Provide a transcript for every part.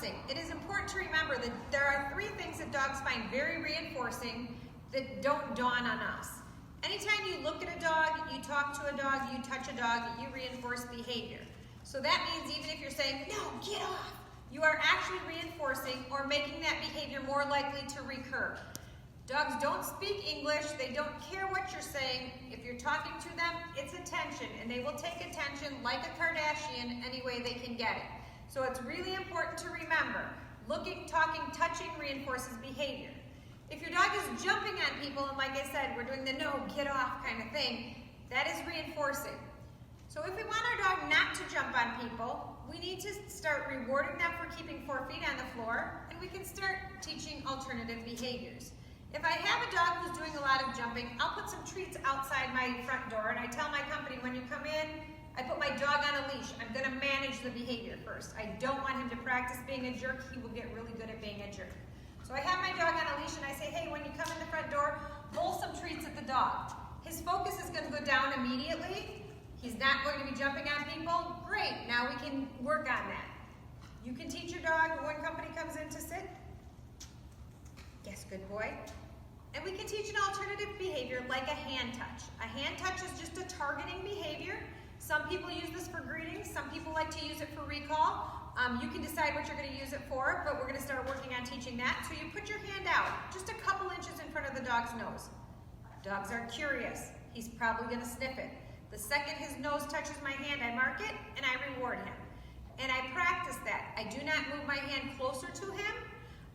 reinforcing. It is important to remember that there are 3 things that dogs find very reinforcing that don't dawn on us. Anytime you look at a dog, you talk to a dog, you touch a dog, you reinforce behavior. So that means even if you're saying, no, get off, you are actually reinforcing or making that behavior more likely to recur. Dogs don't speak English, they don't care what you're saying. If you're talking to them, it's attention, and they will take attention like a Kardashian any way they can get it. So it's really important to remember, looking, talking, touching reinforces behavior. If your dog is jumping on people, and like I said, we're doing the no, get off kind of thing, that is reinforcing. So if we want our dog not to jump on people, we need to start rewarding them for keeping 4 feet on the floor, and we can start teaching alternative behaviors. If I have a dog who's doing a lot of jumping, I'll put some treats outside my front door, and I tell my company when you come in, I put my dog on a leash. I'm going to manage the behavior first. I don't want him to practice being a jerk. He will get really good at being a jerk. So I have my dog on a leash, and I say, hey, when you come in the front door, bowl some treats at the dog. His focus is going to go down immediately. He's not going to be jumping on people. Great, now we can work on that. You can teach your dog when company comes in to sit. Yes, good boy. And we can teach an alternative behavior like a hand touch. A hand touch is just a targeting behavior. Some people use this for greetings. Some people like to use it for recall. You can decide what you're going to use it for, but we're going to start working on teaching that. So you put your hand out, just a couple inches in front of the dog's nose. Dogs are curious. He's probably going to sniff it. The second his nose touches my hand, I mark it and I reward him. And I practice that. I do not move my hand closer to him.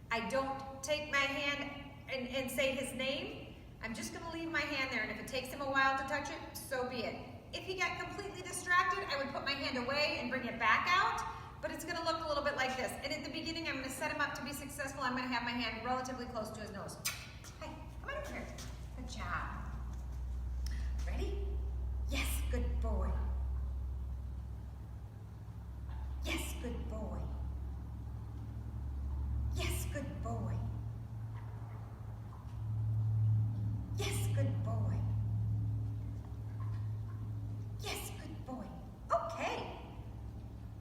I don't take my hand and say his name. I'm just going to leave my hand there, and if it takes him a while to touch it, so be it. If he got completely distracted, I would put my hand away and bring it back out, but it's going to look a little bit like this. And at the beginning, I'm going to set him up to be successful. I'm going to have my hand relatively close to his nose. Hey, come on over here. Good job. Ready? Yes, good boy. Yes, good boy. Yes, good boy. Yes, good boy. Yes, good boy. Okay.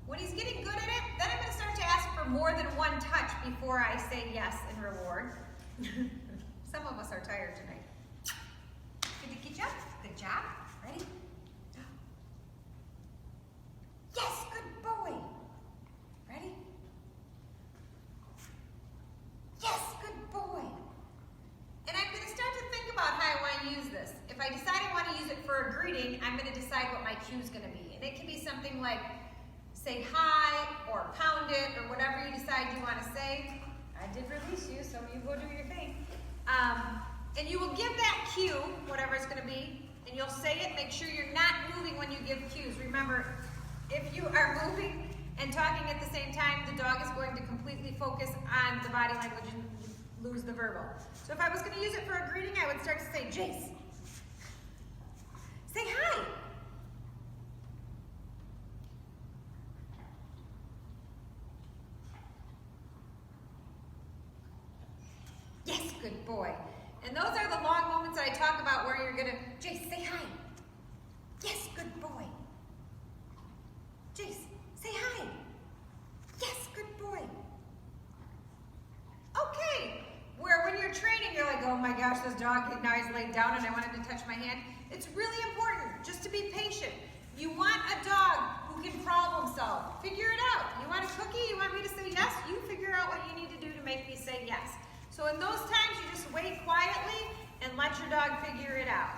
When he's getting good at it, then I'm going to start to ask for more than one touch before I say yes and reward. Some of us are tired tonight. Good to get you up. Good job. Ready? Yes, good boy. Ready? Yes, good boy. And I'm going to start to think about how I want to use this. If I decide I want to use it for a greeting, I'm going to decide what my cue is going to be. And it can be something like say hi or pound it or whatever you decide you want to say. I did release you, so you go do your thing. And you will give that cue, whatever it's going to be, and you'll say it. Make sure you're not moving when you give cues. Remember, if you are moving and talking at the same time, the dog is going to completely focus on the body language and lose the verbal. So if I was going to use it for a greeting, I would start to say, Jace, say hi. Yes, good boy. And those are the long moments that I talk about where you're going to, Jace, say hi. Yes, good boy. Jace, say hi. Yes, good boy. Okay. Where when you're training, you're like, oh my gosh, this dog, now he's laid down and I want him to touch my hand. It's really important just to be patient. You want a dog who can problem solve. Figure it out. You want a cookie? You want me to say yes? You figure out what you need to do to make me say yes. So in those times, you just wait quietly and let your dog figure it out.